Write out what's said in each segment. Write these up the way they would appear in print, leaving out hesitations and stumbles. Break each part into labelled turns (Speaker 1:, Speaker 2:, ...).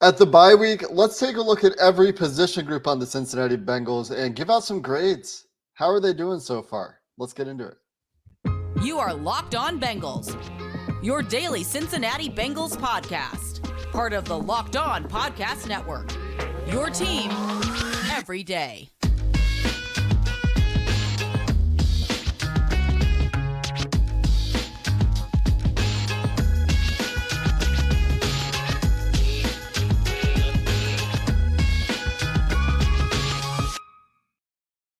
Speaker 1: At the bye week, let's take a look at every position group on the Cincinnati Bengals and give out some grades. How are they doing so far? Let's get into it.
Speaker 2: You are Locked On Bengals, your daily Cincinnati Bengals podcast, part of the Locked On Podcast Network, your team every day.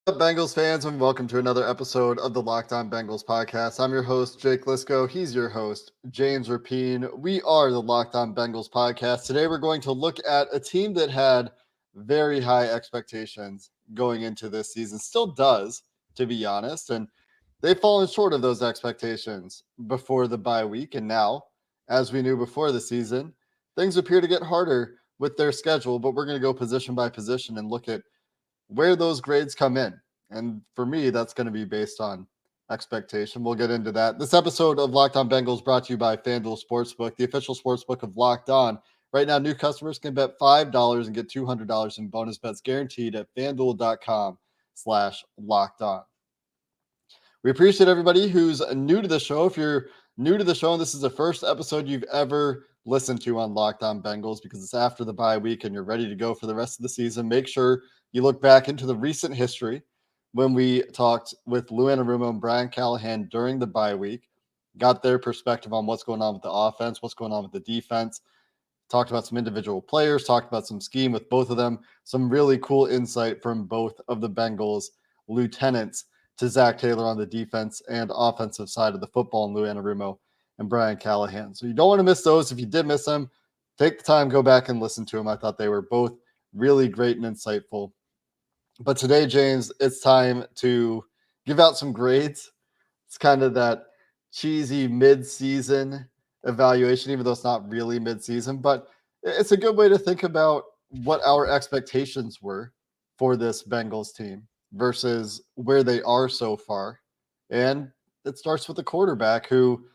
Speaker 1: What's up, Bengals fans, and welcome to another episode of the Locked On Bengals podcast. I'm your host, Jake Liscow. He's your host, James Rapien. We are the Locked On Bengals podcast. Today, we're going to look at a team that had very high expectations going into this season. Still does, to be honest, and they've fallen short of those expectations before the bye week. And now, as we knew before the season, things appear to get harder with their schedule, but we're going to go position by position and look at where those grades come in. And for me, that's going to be based on expectation. We'll get into that. This episode of Locked On Bengals brought to you by FanDuel Sportsbook, the official sportsbook of Locked On. Right now, new customers can bet $5 and get $200 in bonus bets guaranteed at FanDuel.com/Locked On. We appreciate everybody who's new to the show. If you're new to the show and this is the first episode you've ever listened to on Locked On Bengals because it's after the bye week and you're ready to go for the rest of the season, make sure you look back into the recent history when we talked with Lou Anarumo and Brian Callahan during the bye week, got their perspective on what's going on with the offense, what's going on with the defense, talked about some individual players, talked about some scheme with both of them, some really cool insight from both of the Bengals lieutenants to Zach Taylor on the defense and offensive side of the football, and Lou Anarumo and Brian Callahan. So you don't want to miss those. If you did miss them, take the time, go back and listen to them. I thought they were both really great and insightful. But today, James, it's time to give out some grades. It's kind of that cheesy mid-season evaluation, even though it's not really mid-season, but it's a good way to think about what our expectations were for this Bengals team versus where they are so far. And it starts with the quarterback, who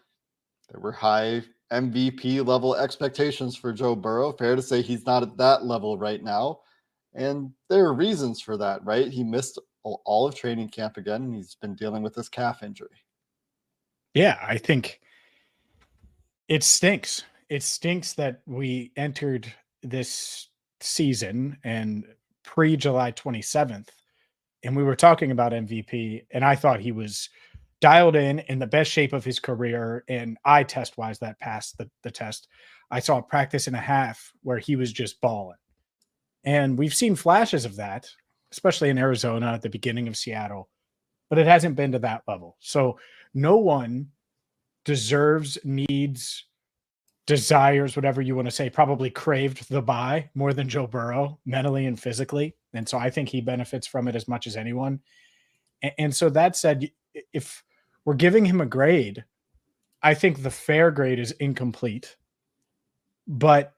Speaker 1: there were high MVP level expectations for Joe Burrow. Fair to say he's not at that level right now. And there are reasons for that, right? He missed all of training camp again, and he's been dealing with this calf injury.
Speaker 3: Yeah, I think it stinks. It stinks that we entered this season and pre-July 27th, and we were talking about MVP, and I thought he was dialed in the best shape of his career, and eye test-wise, that passed the test. I saw a practice and a half where he was just balling. And we've seen flashes of that, especially in Arizona at the beginning of Seattle, but it hasn't been to that level. So no one deserves, needs, desires, whatever you want to say, probably craved the bye more than Joe Burrow, mentally and physically. And so I think he benefits from it as much as anyone. And so that said, if we're giving him a grade, I think the fair grade is incomplete. But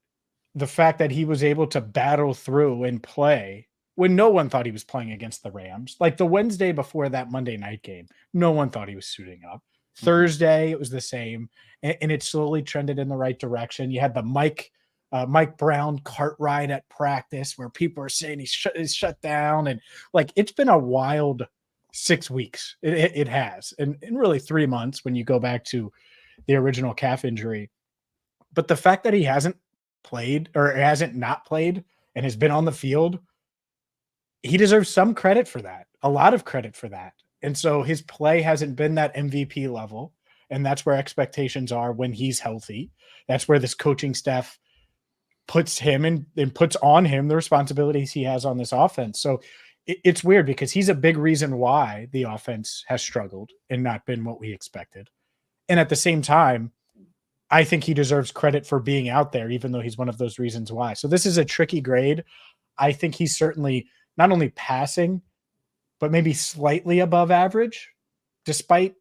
Speaker 3: the fact that he was able to battle through and play when no one thought he was playing against the Rams, like the Wednesday before that Monday night game, no one thought he was suiting up. Thursday, it was the same, and it slowly trended in the right direction. You had the Mike Brown cart ride at practice where people are saying he's shut down, and like it's been a wild 6 weeks. It has, and really 3 months when you go back to the original calf injury. But the fact that he hasn't played or hasn't not played and has been on the field, he deserves some credit for that, a lot of credit for that. And so his play hasn't been that MVP level, and that's where expectations are when he's healthy. That's where this coaching staff puts him in and puts on him the responsibilities he has on this offense. So it's weird because he's a big reason why the offense has struggled and not been what we expected. And at the same time, I think he deserves credit for being out there, even though he's one of those reasons why. So this is a tricky grade. I think he's certainly not only passing, but maybe slightly above average, despite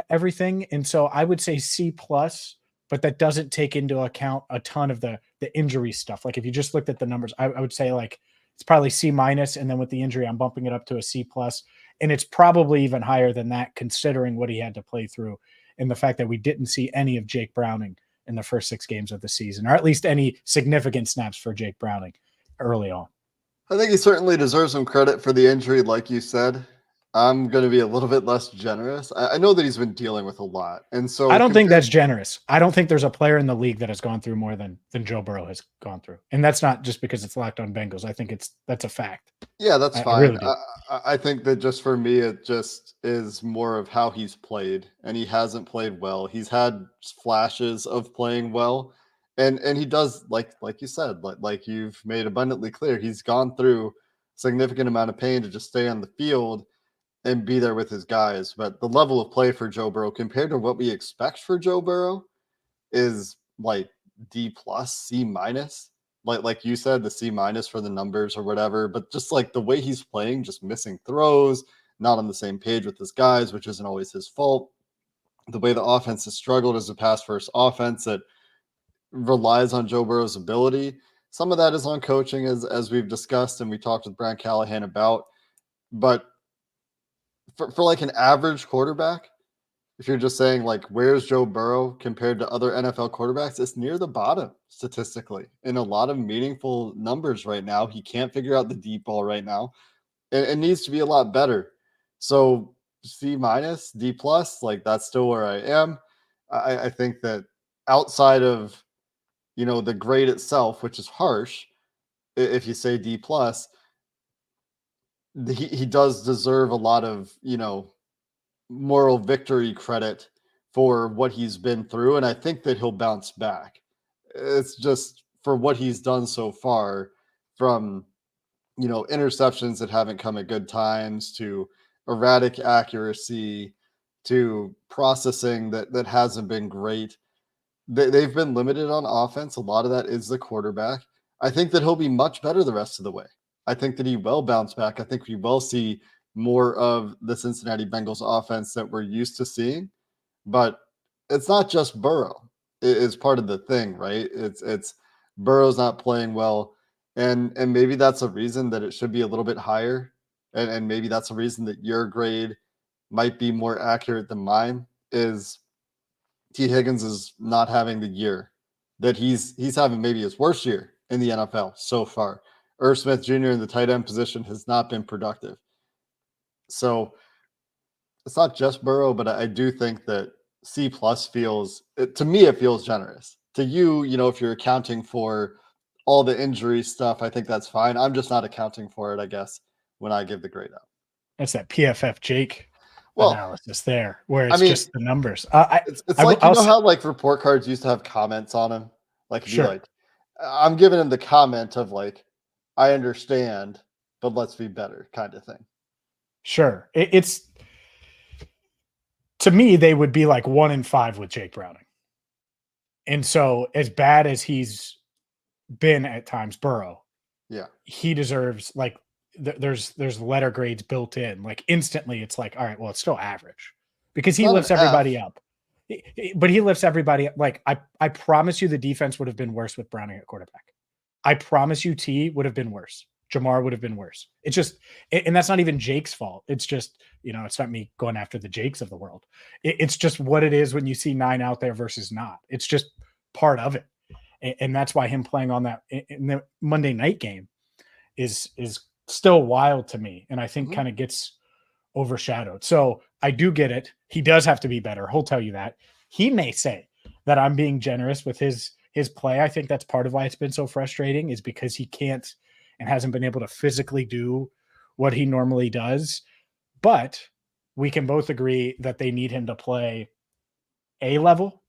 Speaker 3: everything. And so I would say C+, but that doesn't take into account a ton of the injury stuff. Like if you just looked at the numbers, I would say like it's probably C-, and then with the injury, I'm bumping it up to a C+. And it's probably even higher than that, considering what he had to play through and the fact that we didn't see any of Jake Browning in the first 6 games of the season, or at least any significant snaps for Jake Browning early on.
Speaker 1: I think he certainly deserves some credit for the injury, like you said. I'm going to be a little bit less generous. I know that he's been dealing with a lot. And so
Speaker 3: I don't think that's generous. I don't think there's a player in the league that has gone through more than Joe Burrow has gone through. And that's not just because it's Locked On Bengals. I think that's a fact.
Speaker 1: Yeah, that's
Speaker 3: I
Speaker 1: fine.
Speaker 3: really do.
Speaker 1: I think that just for me, it just is more of how he's played, and he hasn't played well. He's had flashes of playing well, and he does like you said, like you've made abundantly clear, he's gone through significant amount of pain to just stay on the field and be there with his guys. But the level of play for Joe Burrow compared to what we expect for Joe Burrow is like D plus, C minus. Like you said, the C minus for the numbers or whatever. But just like the way he's playing, just missing throws, not on the same page with his guys, which isn't always his fault. The way the offense has struggled as a pass first offense that relies on Joe Burrow's ability. Some of that is on coaching, as we've discussed and we talked with Brian Callahan about. But for like an average quarterback, if you're just saying like where's Joe Burrow compared to other NFL quarterbacks, it's near the bottom statistically in a lot of meaningful numbers right now. He can't figure out the deep ball right now. It needs to be a lot better. So C minus, D plus, like that's still where I am. I think that outside of the grade itself, which is harsh, if you say D plus, he does deserve a lot of moral victory credit for what he's been through, and I think that he'll bounce back. It's just for what he's done so far, from interceptions that haven't come at good times to erratic accuracy to processing that hasn't been great. They've been limited on offense. A lot of that is the quarterback. I think that he'll be much better the rest of the way. I think that he will bounce back. I think we will see more of the Cincinnati Bengals offense that we're used to seeing. But it's not just Burrow. It is part of the thing, right? It's Burrow's not playing well. And maybe that's a reason that it should be a little bit higher. And maybe that's a reason that your grade might be more accurate than mine, is T. Higgins is not having the year that he's having, maybe his worst year in the NFL so far. Irv Smith Jr. in the tight end position has not been productive. So it's not just Burrow, but I do think that C plus to me, it feels generous. To you, if you're accounting for all the injury stuff, I think that's fine. I'm just not accounting for it, I guess, when I give the grade out.
Speaker 3: That's that PFF Jake analysis there, where it's just the numbers.
Speaker 1: It's like, how like report cards used to have comments on them? Like,
Speaker 3: sure.
Speaker 1: Be like, I'm giving him the comment of like, I understand, but let's be better kind of thing.
Speaker 3: Sure. It's to me, they would be like 1-5 with Jake Browning. And so as bad as he's been at times, Burrow, he deserves like, there's letter grades built in, like instantly. It's like, all right, well, it's still average because he lifts everybody up, but he lifts everybody up. Like I promise you the defense would have been worse with Browning at quarterback. I promise you T would have been worse. Jamar would have been worse. It's just, and that's not even Jake's fault. It's just, it's not me going after the Jakes of the world. It's just what it is when you see 9 out there versus not. It's just part of it. And that's why him playing on that in the Monday night game is still wild to me. And I think kind of gets overshadowed. So I do get it. He does have to be better. He'll tell you that. He may say that I'm being generous with his play. I think that's part of why it's been so frustrating, is because he can't and hasn't been able to physically do what he normally does. But we can both agree that they need him to play A level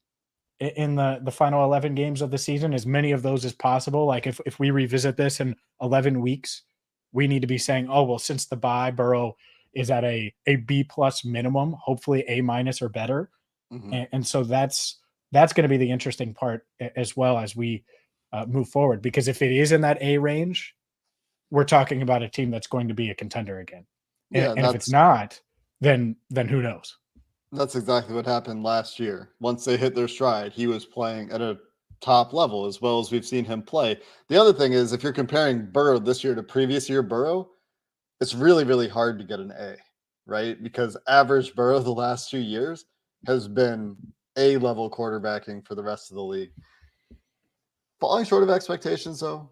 Speaker 3: in the final 11 games of the season, as many of those as possible. Like if we revisit this in 11 weeks, we need to be saying, oh, well, since the bye, Burrow is at a B plus minimum, hopefully A minus or better. Mm-hmm. And so that's going to be the interesting part as well as we move forward, because if it is in that A range, we're talking about a team that's going to be a contender again. And if it's not, then who knows?
Speaker 1: That's exactly what happened last year. Once they hit their stride, he was playing at a top level as well as we've seen him play. The other thing is, if you're comparing Burrow this year to previous year Burrow, it's really, really hard to get an A, right? Because average Burrow the last 2 years has been A-level quarterbacking for the rest of the league. Falling short of expectations, though,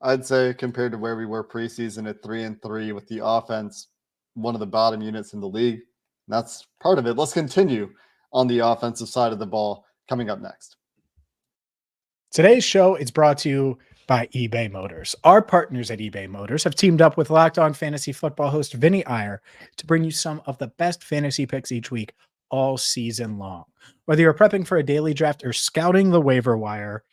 Speaker 1: I'd say, compared to where we were preseason at 3-3 with the offense, one of the bottom units in the league. And that's part of it. Let's continue on the offensive side of the ball coming up next.
Speaker 3: Today's show is brought to you by eBay Motors. Our partners at eBay Motors have teamed up with Locked On Fantasy Football host Vinny Iyer to bring you some of the best fantasy picks each week, all season long. Whether you're prepping for a daily draft or scouting the waiver wire,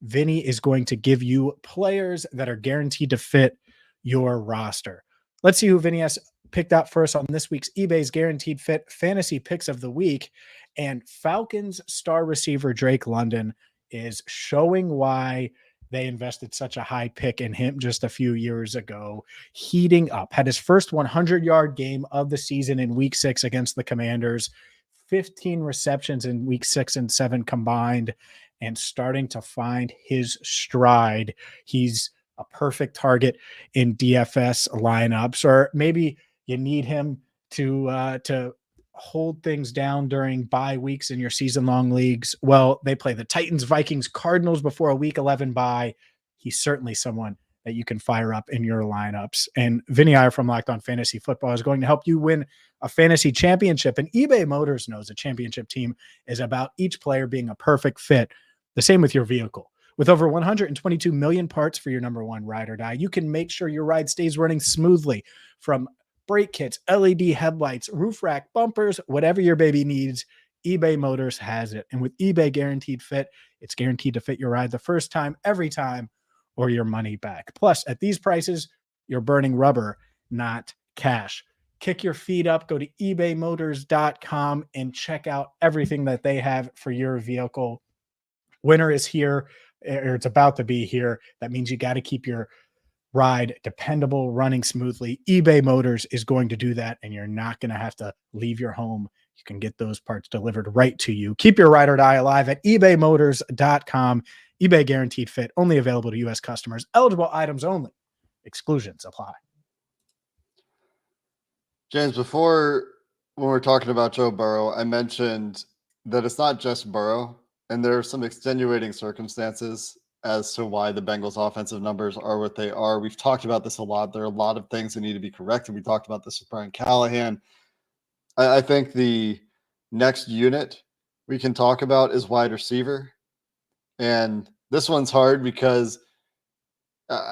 Speaker 3: Vinny is going to give you players that are guaranteed to fit your roster. Let's see who Vinny has picked out for us on this week's eBay's Guaranteed Fit Fantasy Picks of the Week. And Falcons star receiver Drake London is showing why they invested such a high pick in him just a few years ago, heating up. Had his first 100-yard game of the season in week 6 against the Commanders, 15 receptions in week 6 and 7 combined, and starting to find his stride. He's a perfect target in DFS lineups, or maybe you need him to hold things down during bye weeks in your season-long leagues. Well, they play the Titans, Vikings, Cardinals before a week 11 bye. He's certainly someone that you can fire up in your lineups. And Vinny Iyer from Locked On Fantasy Football is going to help you win a fantasy championship. And eBay Motors knows a championship team is about each player being a perfect fit. The same with your vehicle. With over 122 million parts for your number one ride or die, you can make sure your ride stays running smoothly. From brake kits, LED headlights, roof rack, bumpers, whatever your baby needs, eBay Motors has it. And with eBay Guaranteed Fit, it's guaranteed to fit your ride the first time, every time, or your money back. Plus, at these prices, you're burning rubber, not cash. Kick your feet up, go to ebaymotors.com and check out everything that they have for your vehicle. Winter is here, or it's about to be here. That means you got to keep your ride dependable, running smoothly. eBay Motors is going to do that, and you're not going to have to leave your home. You can get those parts delivered right to you. Keep your ride or die alive at ebaymotors.com. eBay Guaranteed Fit, only available to U.S. customers. Eligible items only. Exclusions apply.
Speaker 1: James, before, when we're talking about Joe Burrow, I mentioned that it's not just Burrow, and there are some extenuating circumstances as to why the Bengals offensive numbers are what they are. We've talked about this a lot. There are a lot of things that need to be corrected. We talked about this with Brian Callahan. I think the next unit we can talk about is wide receiver. And this one's hard because,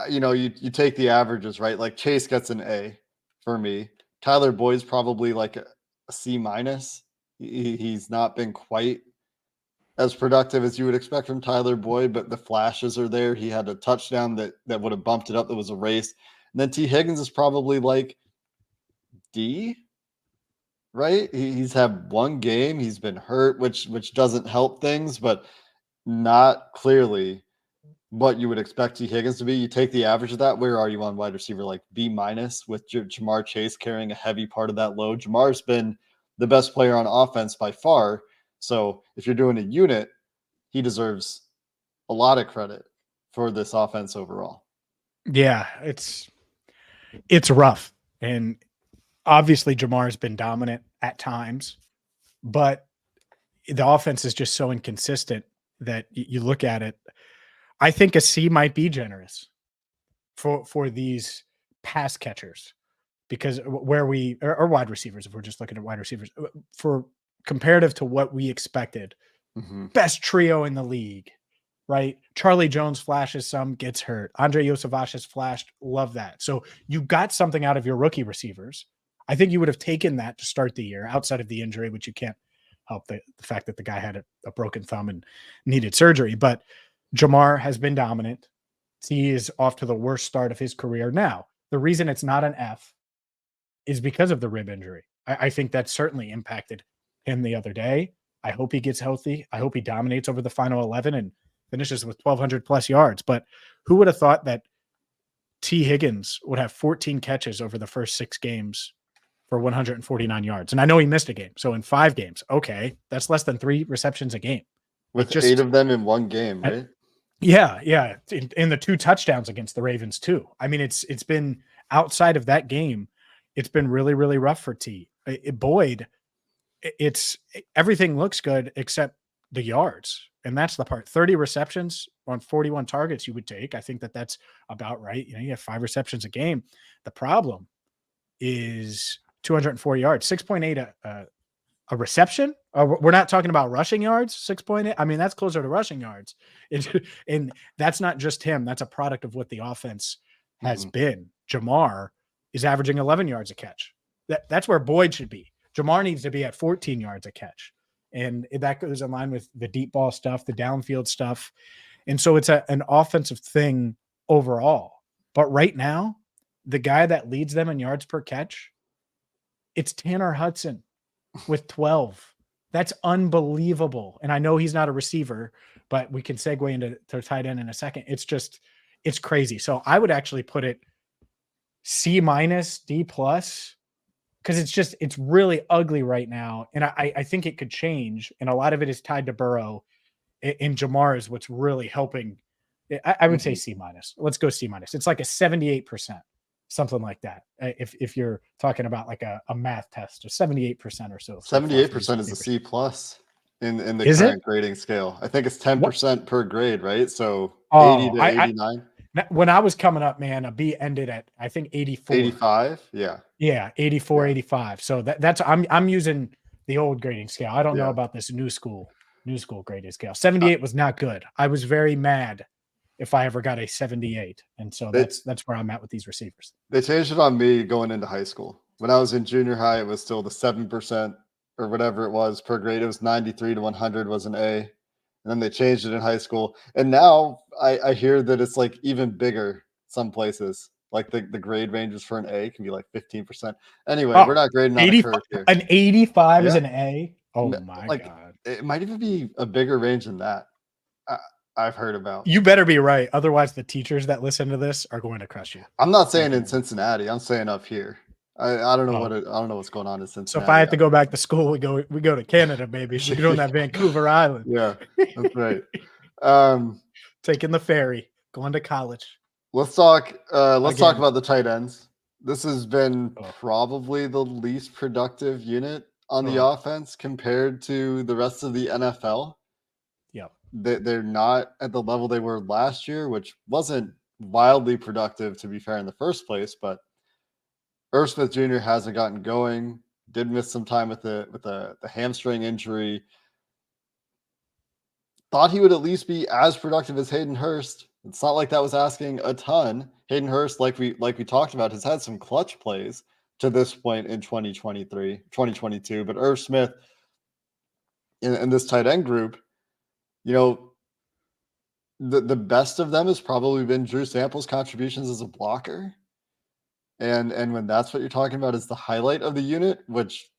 Speaker 1: you take the averages, right? Like Chase gets an A for me. Tyler Boyd's probably like a C-. He's not been quite as productive as you would expect from Tyler Boyd, but the flashes are there. He had a touchdown that would have bumped it up that was erased. And then T. Higgins is probably like D, right? He's had one game. He's been hurt, which doesn't help things, but not clearly what you would expect T. Higgins to be. You take the average of that. Where are you on wide receiver? Like B- with Jamar Chase carrying a heavy part of that load. Jamar's been the best player on offense by far. So if you're doing a unit, he deserves a lot of credit for this offense overall.
Speaker 3: Yeah, it's rough. And obviously Jamar's been dominant at times, but the offense is just so inconsistent that you look at it. I think a C might be generous for these pass catchers, because where we are wide receivers, if we're just looking at wide receivers, for comparative to what we expected, best trio in the league, right? Charlie Jones flashes some, gets hurt. Andre Iosivas has flashed. Love that. So you got something out of your rookie receivers. I think you would have taken that to start the year outside of the injury, which you can't help the fact that the guy had a broken thumb and needed surgery. But Jamar has been dominant. He is off to the worst start of his career. Now, the reason it's not an F is because of the rib injury. I think that certainly impacted him the other day. I hope he gets healthy. I hope he dominates over the final 11 and finishes with 1,200 plus yards. But who would have thought that T. Higgins would have 14 catches over the first 6 games for 149 yards? And I know he missed a game. So in 5 games, okay, that's less than 3 receptions a game.
Speaker 1: With just 8 of them in one game, right?
Speaker 3: Yeah. In the 2 touchdowns against the Ravens too. I mean, it's been outside of that game. It's been really, really rough for T. Boyd, everything looks good except the yards. And that's the part. 30 receptions on 41 targets you would take. I think that that's about right. You have 5 receptions a game. The problem is 204 yards, 6.8 a reception. We're not talking about rushing yards, 6.8. I mean, that's closer to rushing yards. And that's not just him. That's a product of what the offense has been. Jamar is averaging 11 yards a catch. That's where Boyd should be. Jamar needs to be at 14 yards a catch. And that goes in line with the deep ball stuff, the downfield stuff. And so it's an offensive thing overall. But right now, the guy that leads them in yards per catch, it's Tanner Hudson with 12. That's unbelievable. And I know he's not a receiver, but we can segue into tight end in a second. It's crazy. So I would actually put it C-, D+, because it's really ugly right now. And I think it could change. And a lot of it is tied to Burrow. And Jamar is what's really helping. I would say C-. Let's go C-. It's like a 78%, something like that. If you're talking about like a math test, or 78% or so.
Speaker 1: 78% is a C+ in the current grading scale. I think it's 10% per grade, right? So 80 to 89.
Speaker 3: When I was coming up, man, a B ended at, I think, 84.
Speaker 1: 85? Yeah.
Speaker 3: Yeah, 84, 85. So that's I'm using the old grading scale. I don't know about this new school grading scale. 78 was not good. I was very mad if I ever got a 78. And so that's where I'm at with these receivers.
Speaker 1: They changed it on me going into high school. When I was in junior high, it was still the 7% or whatever it was per grade. It was 93 to 100 was an A. And then they changed it in high school. And now I hear that it's like even bigger some places. Like the grade ranges for an A can be like 15%. Anyway, we're not grading on a curve here.
Speaker 3: An 85 is an A? Oh my God.
Speaker 1: It might even be a bigger range than that. I've heard about.
Speaker 3: You better be right. Otherwise, the teachers that listen to this are going to crush you.
Speaker 1: I'm not saying in Cincinnati. I'm saying up here. I don't know I don't know what's going on in Cincinnati.
Speaker 3: So if I have to go back to school, we go to Canada, baby. We're doing that Vancouver Island.
Speaker 1: Yeah, that's right.
Speaker 3: Taking the ferry, going to college.
Speaker 1: Let's talk about the tight ends. This has been probably the least productive unit on the offense compared to the rest of the NFL.
Speaker 3: Yep.
Speaker 1: They're not at the level they were last year, which wasn't wildly productive, to be fair, in the first place, but Irv Smith Jr. hasn't gotten going. Did miss some time with the hamstring injury. Thought he would at least be as productive as Hayden Hurst. It's not like that was asking a ton. Hayden Hurst, like we talked about, has had some clutch plays to this point in 2022. But Irv Smith in this tight end group, the best of them has probably been Drew Sample's contributions as a blocker. And when that's what you're talking about is the highlight of the unit, which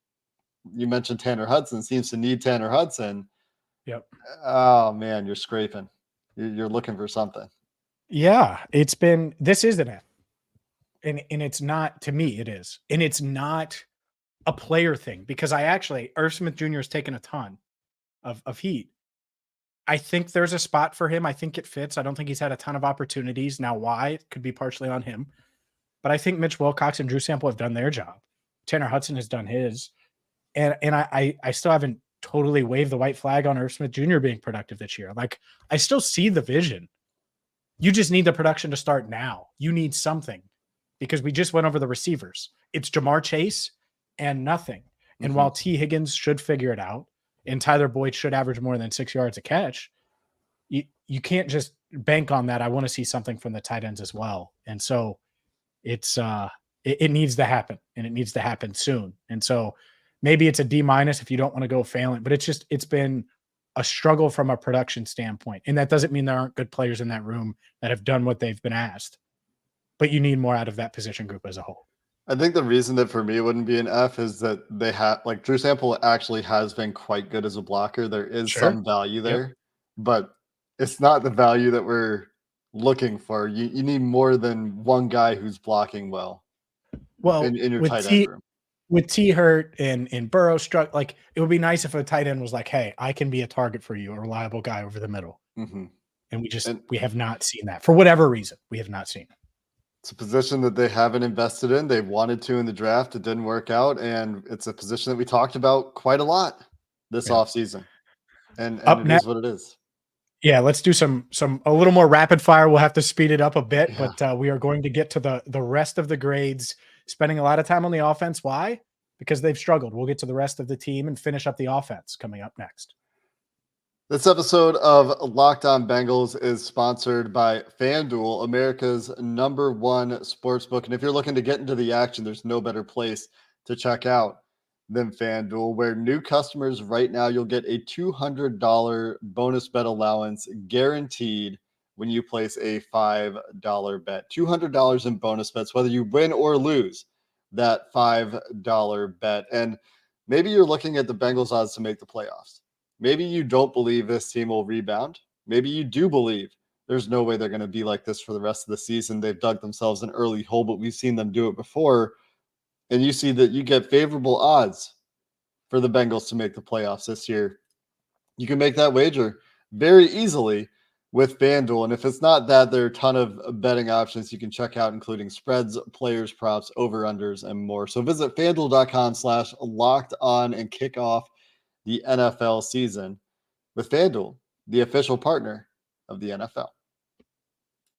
Speaker 1: you mentioned Tanner Hudson seems to need Tanner Hudson.
Speaker 3: Yep.
Speaker 1: Oh man, you're scraping. You're looking for something.
Speaker 3: Yeah, this is an F. And it's not, to me, it is. And it's not a player thing, because Irv Smith Jr. has taken a ton of heat. I think there's a spot for him. I think it fits. I don't think he's had a ton of opportunities. Now, why? It could be partially on him. But I think Mitch Wilcox and Drew Sample have done their job. Tanner Hudson has done his. And I still haven't totally waved the white flag on Irv Smith Jr. being productive this year. Like, I still see the vision. You just need the production to start now. You need something, because we just went over the receivers. It's Jamar Chase and nothing. And while T. Higgins should figure it out, and Tyler Boyd should average more than 6 yards a catch, you can't just bank on that. I want to see something from the tight ends as well. And so it needs to happen, and it needs to happen soon. And so maybe it's a D- if you don't want to go failing, but it's been a struggle from a production standpoint. And that doesn't mean there aren't good players in that room that have done what they've been asked, but you need more out of that position group as a whole.
Speaker 1: I think the reason that for me it wouldn't be an F is that they have, like, Drew Sample actually has been quite good as a blocker. There is some value there, but it's not the value that we're looking for. You need more than one guy who's blocking well.
Speaker 3: Well,
Speaker 1: in your tight end room.
Speaker 3: With T. Hurt and Burrow struck, like, it would be nice if a tight end was like, hey, I can be a target for you, a reliable guy over the middle. And we have not seen that for whatever reason. We have not seen it.
Speaker 1: It's a position that they haven't invested in. They wanted to in the draft. It didn't work out. And it's a position that we talked about quite a lot this offseason. and
Speaker 3: Up
Speaker 1: it
Speaker 3: next,
Speaker 1: is what it is.
Speaker 3: yeah, let's do a little more rapid fire. We'll have to speed it up a bit,
Speaker 1: Yeah.
Speaker 3: but we are going to get to the rest of the grades, spending a lot of time on the offense. Why? Because they've struggled. We'll get to the rest of the team and finish up the offense coming up next.
Speaker 1: This episode of Locked On Bengals is sponsored by FanDuel, America's #1 sportsbook. And if you're looking to get into the action, there's no better place to check out than FanDuel, where new customers right now, you'll get a $200 bonus bet allowance guaranteed when you place a $5 bet. $200 in bonus bets, whether you win or lose that $5 bet. And maybe you're looking at the Bengals odds to make the playoffs. Maybe you don't believe this team will rebound. Maybe you do believe there's no way they're going to be like this for the rest of the season. They've dug themselves an early hole, but we've seen them do it before. And you see that you get favorable odds for the Bengals to make the playoffs this year. You can make that wager very easily with FanDuel. And if it's not that, there are a ton of betting options you can check out, including spreads, players, props, over-unders, and more. So visit FanDuel.com/locked-on and kick off the NFL season with FanDuel, the official partner of the NFL.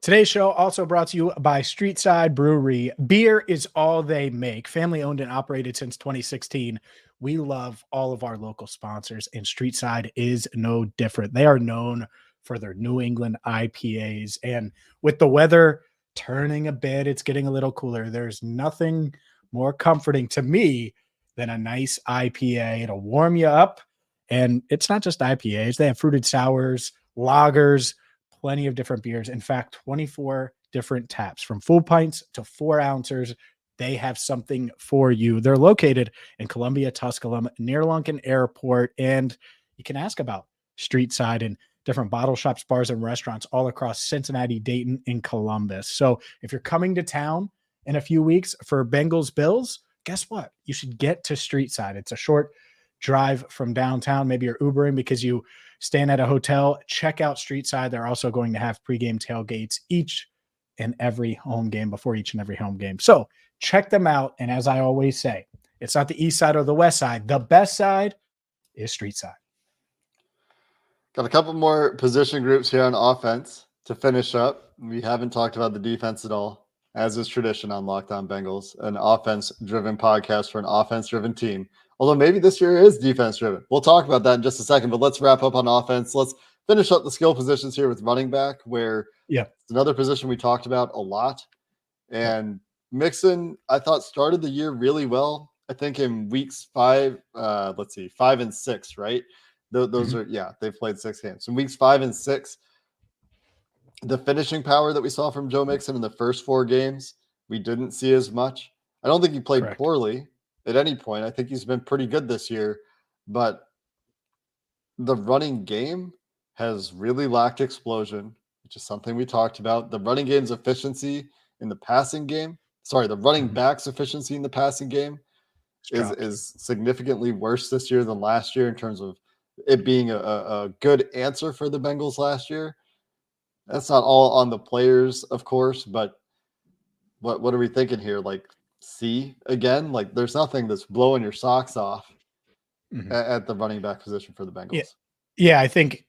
Speaker 3: Today's show also brought to you by Streetside Brewery. Beer is all they make. Family owned and operated since 2016. We love all of our local sponsors, and Streetside is no different. They are known for their New England IPAs. And with the weather turning a bit, it's getting a little cooler. There's nothing more comforting to me than a nice IPA. It'll warm you up. And it's not just IPAs. They have fruited sours, lagers, plenty of different beers. In fact, 24 different taps from full pints to 4 ounces. They have something for you. They're located in Columbia, Tusculum, near Lunken Airport. And you can ask about Streetside and different bottle shops, bars, and restaurants all across Cincinnati, Dayton, and Columbus. So if you're coming to town in a few weeks for Bengals Bills, guess what? You should get to Streetside. It's a short drive from downtown. Maybe you're Ubering because you staying at a hotel. Check out Streetside. They're also going to have pregame tailgates each and every home game, before each and every home game. So check them out. And as I always say, it's not the east side or the west side. The best side is Streetside.
Speaker 1: Got a couple more position groups here on offense to finish up. We haven't talked about the defense at all, as is tradition on Locked On Bengals, an offense-driven podcast for an offense-driven team. Although maybe this year is defense-driven. We'll talk about that in just a second, but let's wrap up on offense. Let's finish up the skill positions here with running back, where it's another position we talked about a lot. And Mixon, I thought, started the year really well. I think in weeks 5 and 6, right? Those are, they've played 6 games. In weeks 5 and 6, the finishing power that we saw from Joe Mixon in the first 4 games, we didn't see as much. I don't think he played poorly at any point. I think he's been pretty good this year, but the running game has really lacked explosion, which is something we talked about. The running game's efficiency in the passing game, the running back's efficiency in the passing game is significantly worse this year than last year in terms of it being a good answer for the Bengals last year. That's not all on the players, of course, but what are we thinking here? Like, C again? Like, there's nothing that's blowing your socks off at the running back position for the Bengals.
Speaker 3: Yeah, I think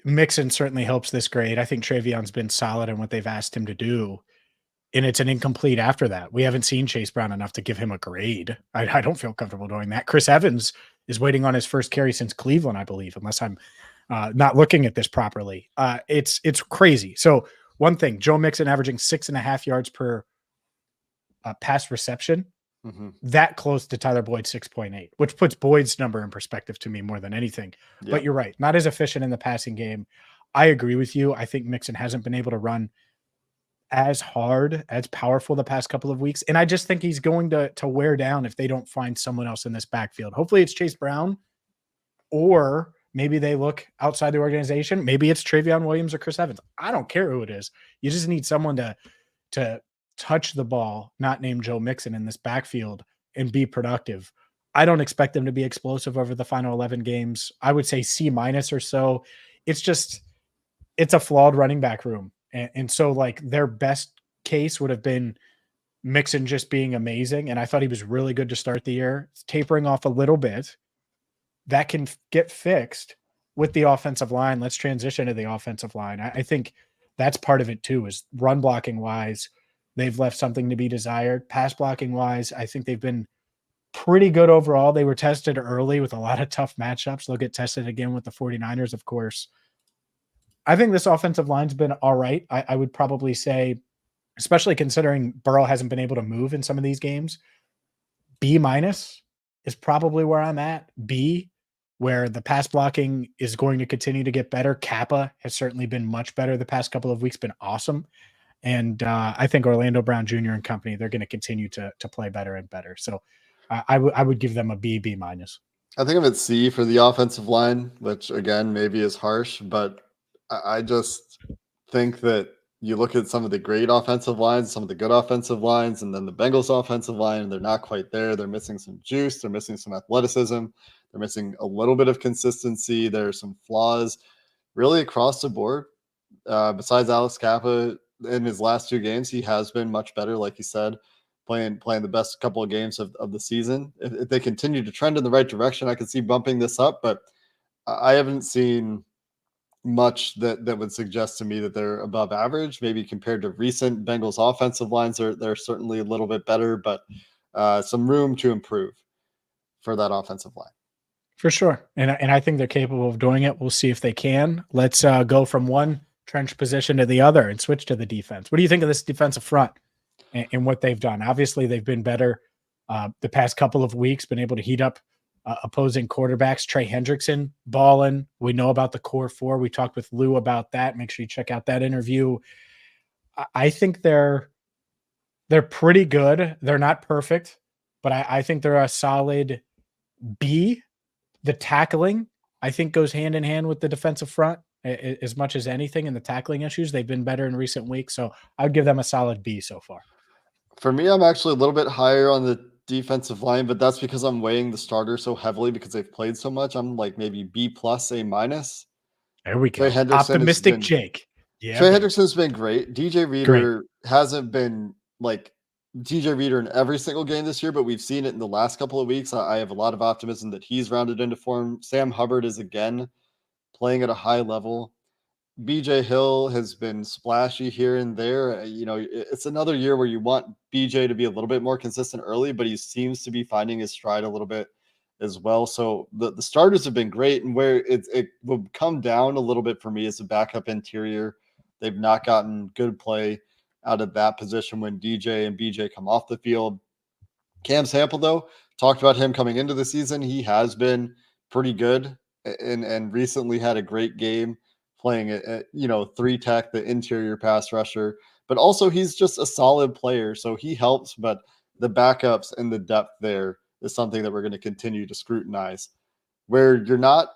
Speaker 3: Mixon certainly helps this grade. I think Trayvon's been solid in what they've asked him to do, and it's an incomplete after that. We haven't seen Chase Brown enough to give him a grade. I don't feel comfortable doing that. Chris Evans is waiting on his first carry since Cleveland, I believe, unless I'm not looking at this properly. It's crazy. So one thing, Joe Mixon averaging 6.5 yards per pass reception, that close to Tyler Boyd's 6.8, which puts Boyd's number in perspective to me more than anything. Yep. But you're right, not as efficient in the passing game. I agree with you. I think Mixon hasn't been able to run as hard, as powerful the past couple of weeks. And I just think he's going to wear down if they don't find someone else in this backfield. Hopefully it's Chase Brown, or maybe they look outside the organization. Maybe it's Trayvon Williams or Chris Evans. I don't care who it is. You just need someone to touch the ball, not named Joe Mixon, in this backfield and be productive. I don't expect them to be explosive over the final 11 games. I would say C- or so. It's a flawed running back room. And so, like, their best case would have been Mixon just being amazing. And I thought he was really good to start the year. It's tapering off a little bit. That can get fixed. with the offensive line. Let's transition to the offensive line. I think that's part of it too, is run blocking wise, they've left something to be desired. Pass blocking wise, I think they've been pretty good overall. They were tested early with a lot of tough matchups. They'll get tested again with the 49ers, of course. I think this offensive line's been all right. I would probably say, especially considering Burrow hasn't been able to move in some of these games, B minus is probably where I'm at. B, where the pass blocking is going to continue to get better. Kappa has certainly been much better the past couple of weeks, been awesome. And I think Orlando Brown Jr. and company, they're going to continue to play better and better. So I would give them a B minus.
Speaker 1: I think I'm at C for the offensive line, which again maybe is harsh, but I just think that you look at some of the great offensive lines, some of the good offensive lines, and then the Bengals offensive line, and they're not quite there. They're missing some juice. They're missing some athleticism. They're missing a little bit of consistency. There are some flaws really across the board. Besides Alex Kappa in his last 2 games, he has been much better, like you said, playing the best couple of games of the season. If they continue to trend in the right direction, I could see bumping this up, but I haven't seen much that would suggest to me that they're above average. Maybe compared to recent Bengals offensive lines, they're certainly a little bit better, but some room to improve for that offensive line.
Speaker 3: For sure. And I think they're capable of doing it. We'll see if they can. Let's go from one trench position to the other and switch to the defense. What do you think of this defensive front and what they've done? Obviously, they've been better the past couple of weeks, been able to heat up opposing quarterbacks. Trey Hendrickson balling. We know about the core 4. We talked with Lou about that. Make sure you check out that interview. I think they're pretty good. They're not perfect, but I think they're a solid B. The tackling, I think, goes hand in hand with the defensive front as much as anything, in the tackling issues. They've been better in recent weeks, so I would give them a solid B so far.
Speaker 1: For me, I'm actually a little bit higher on the defensive line, but that's because I'm weighing the starters so heavily because they've played so much. I'm like maybe B plus, A minus.
Speaker 3: There we go.
Speaker 1: Trey Hendrickson
Speaker 3: Optimistic Jake. Yeah,
Speaker 1: Trey Hendrickson's been great. DJ Reader
Speaker 3: Great.
Speaker 1: hasn't been like DJ Reader in every single game this year, but we've seen it in the last couple of weeks. I have a lot of optimism that he's rounded into form. Sam Hubbard is again playing at a high level. BJ Hill has been splashy here and there. It's another year where you want BJ to be a little bit more consistent early, but he seems to be finding his stride a little bit as well. So the starters have been great, and where it will come down a little bit for me is the backup interior. They've not gotten good play out of that position when DJ and BJ come off the field. Cam Sample, though, talked about him coming into the season. He has been pretty good and recently had a great game playing at 3-tech, the interior pass rusher. But also he's just a solid player, so he helps. But the backups and the depth there is something that we're going to continue to scrutinize. Where you're not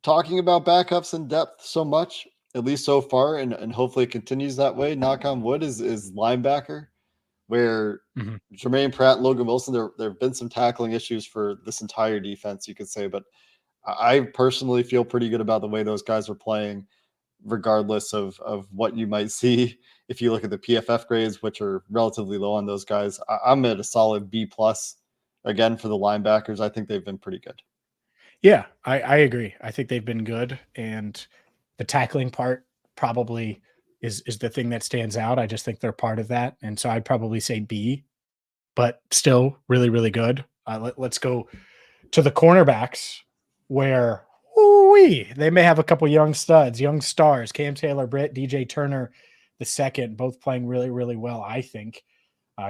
Speaker 1: talking about backups and depth so much, at least so far, and hopefully it continues that way, knock on wood, is linebacker, where Jermaine Pratt and Logan Wilson, there have been some tackling issues for this entire defense, you could say, but I personally feel pretty good about the way those guys are playing, regardless of what you might see. If you look at the PFF grades, which are relatively low on those guys, I'm at a solid B plus again for the linebackers. I think they've been pretty good.
Speaker 3: Yeah, I agree. I think they've been good, and the tackling part probably is the thing that stands out. I just think they're part of that, and so I'd probably say B, but still really, really good. Let's go to the cornerbacks, where they may have a couple young studs, young stars. Cam Taylor-Britt, DJ Turner the second, both playing really, really well, I think.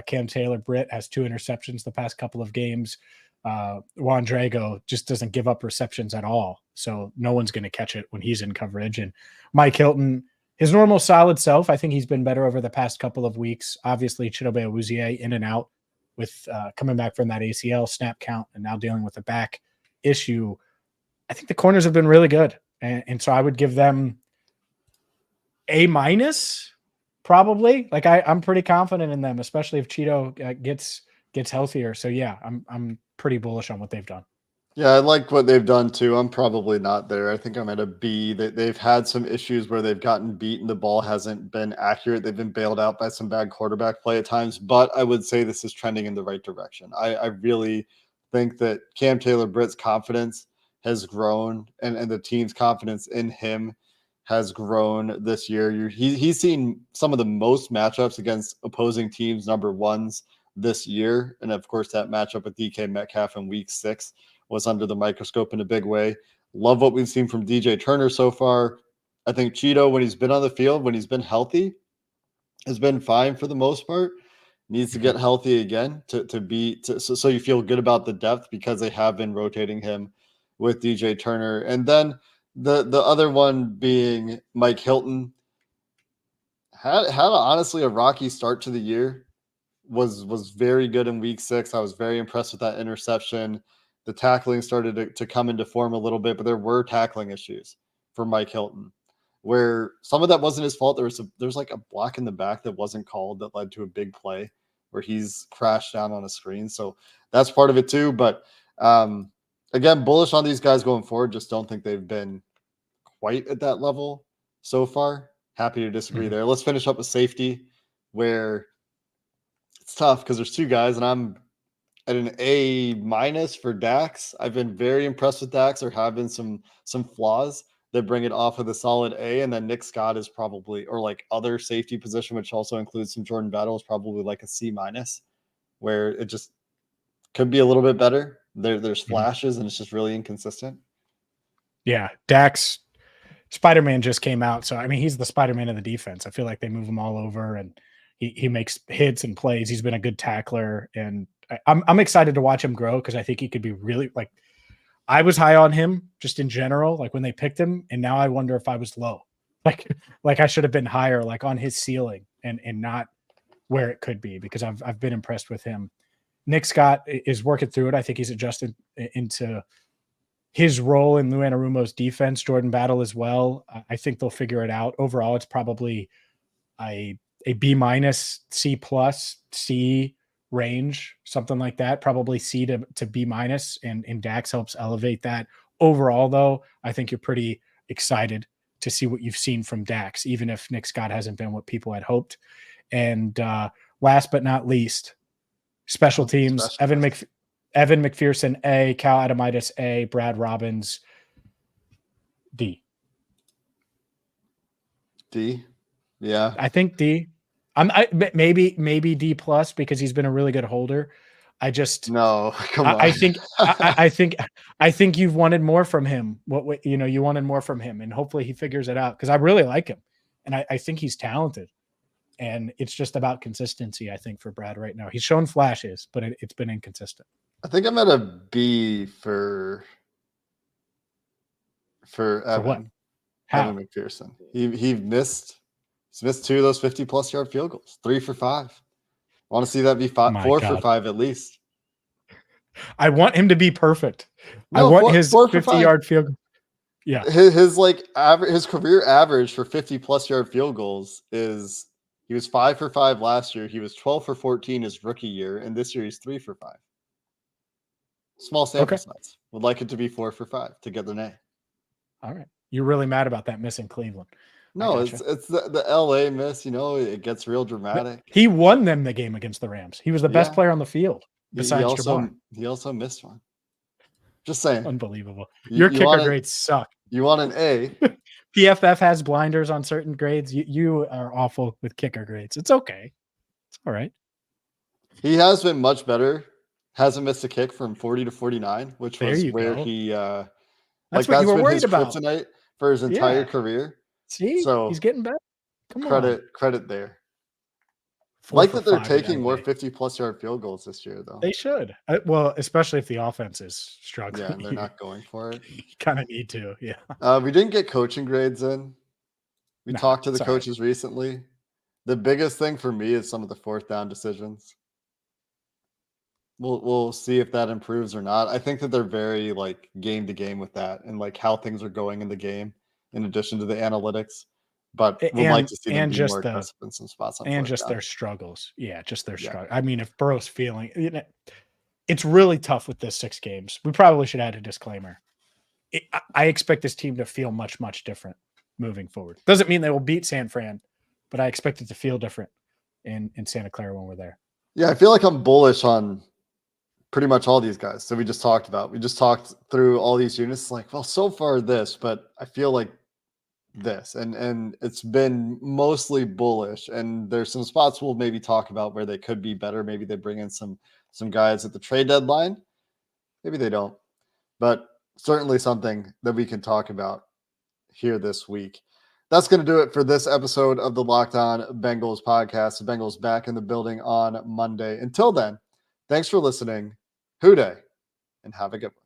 Speaker 3: Cam Taylor-Britt has 2 interceptions the past couple of games. Juan Drago just doesn't give up receptions at all, so no one's going to catch it when he's in coverage. And Mike Hilton, his normal solid self, I think he's been better over the past couple of weeks. Obviously, Chidobe Awuzie in and out with coming back from that ACL snap count and now dealing with a back issue. I think the corners have been really good, and so I would give them A minus, probably. Like I'm pretty confident in them, especially if Cheeto gets healthier. So yeah, I'm pretty bullish on what they've done.
Speaker 1: Yeah, I like what they've done too. I'm probably not there. I think I'm at a B. They've had some issues where they've gotten beat and the ball hasn't been accurate. They've been bailed out by some bad quarterback play at times, but I would say this is trending in the right direction. I really think that Cam Taylor-Britt's confidence has grown, and the team's confidence in him has grown this year. He's seen some of the most matchups against opposing teams number ones this year. And of course, that matchup with DK Metcalf in week 6 was under the microscope in a big way. Love what we've seen from DJ Turner so far. I think Cheeto, when he's been on the field, when he's been healthy, has been fine for the most part. Needs to get healthy again so you feel good about the depth, because they have been rotating him with DJ Turner. And then the other one being Mike Hilton had honestly a rocky start to the year. Was very good in week 6. I was very impressed with that interception. The tackling started to come into form a little bit, but there were tackling issues for Mike Hilton, where some of that wasn't his fault. There's like a block in the back that wasn't called that led to a big play where he's crashed down on a screen. So that's part of it too. But again, bullish on these guys going forward. Just don't think they've been quite at that level so far. Happy to disagree there. Let's finish up with safety, where it's tough because there's 2 guys, and I'm at an A- for Dax. I've been very impressed with Dax. There have been some flaws that bring it off of the solid A, and then Nick Scott is probably, or like other safety position, which also includes some Jordan Battle, is probably like a C-, where it just could be a little bit better. There's flashes, and it's just really inconsistent.
Speaker 3: Yeah, Dax, Spider-Man just came out, so I mean he's the Spider-Man of the defense. I feel like they move him all over, and he makes hits and plays. He's been a good tackler, and I'm excited to watch him grow, because I think he could be really, like, I was high on him just in general, like when they picked him, and now I wonder if I was low, like I should have been higher, like on his ceiling, and not where it could be, because I've been impressed with him. Nick Scott is working through it. I think he's adjusted into his role in Lou Anarumo's defense. Jordan Battle as well. I think they'll figure it out. Overall, it's probably a B-, C+, C range, something like that. Probably C to B-, and Dax helps elevate that. Overall, though, I think you're pretty excited to see what you've seen from Dax, even if Nick Scott hasn't been what people had hoped. And last but not least, special teams. Evan McPherson, A. Cal Adamitis, A. Brad Robbins, D.
Speaker 1: D? Yeah.
Speaker 3: I think D. Maybe D+, because he's been a really good holder.
Speaker 1: No, come on.
Speaker 3: I think you've wanted more from him. You wanted more from him, and hopefully he figures it out, because I really like him, and I think he's talented. And it's just about consistency, I think, for Brad right now. He's shown flashes, but it's been inconsistent.
Speaker 1: I think I'm at a B for Evan.
Speaker 3: For what? How?
Speaker 1: Evan McPherson. He's missed 2 of those 50+ yard field goals. 3 for 5. I want to see that be 4 for 5 at least.
Speaker 3: I want him to be perfect.
Speaker 1: No,
Speaker 3: I want his 50-yard field goal. Yeah.
Speaker 1: His career average for 50+ yard field goals is, he was 5 for 5 last year. He was 12 for 14 his rookie year, and this year he's 3 for 5. Small sample size. Would like it to be 4 for 5 to get the A.
Speaker 3: All right. You're really mad about that miss in Cleveland.
Speaker 1: No, it's the LA miss, it gets real dramatic.
Speaker 3: He won them the game against the Rams. He was the best player on the field besides Jabbar.
Speaker 1: He also missed one. Just saying.
Speaker 3: Unbelievable. Your kicker grades suck.
Speaker 1: You want an A.
Speaker 3: PFF has blinders on certain grades. You are awful with kicker grades. It's okay. It's all right.
Speaker 1: He has been much better. Hasn't missed a kick from 40 to 49, which was where he
Speaker 3: that's what you were worried about.
Speaker 1: Kryptonite for his entire career.
Speaker 3: See, so he's getting better. Come
Speaker 1: on. Credit there. Like that they're taking more 50+ yard field goals this year, though.
Speaker 3: They should. Well, especially if the offense is struggling.
Speaker 1: Yeah, and they're not going for it.
Speaker 3: You kind of need to, yeah.
Speaker 1: We didn't get coaching grades in. We talked to the coaches recently. The biggest thing for me is some of the 4th down decisions. We'll see if that improves or not. I think that they're very game to game with that, and how things are going in the game, in addition to the analytics. But we'd like to see them be more aggressive in some spots.
Speaker 3: And just their struggles. Yeah, just their struggle. I mean, if Burrow's feeling, it's really tough with this 6 games. We probably should add a disclaimer. I expect this team to feel much, much different moving forward. Doesn't mean they will beat San Fran, but I expect it to feel different in Santa Clara when we're there.
Speaker 1: Yeah, I feel like I'm bullish on pretty much all these guys. So we just talked through all these units. Like, well, so far this, but I feel like this, and it's been mostly bullish. And there's some spots we'll maybe talk about where they could be better. Maybe they bring in some guys at the trade deadline. Maybe they don't, but certainly something that we can talk about here this week. That's going to do it for this episode of the Locked On Bengals podcast. The Bengals back in the building on Monday. Until then, thanks for listening. Hoo day, and have a good one.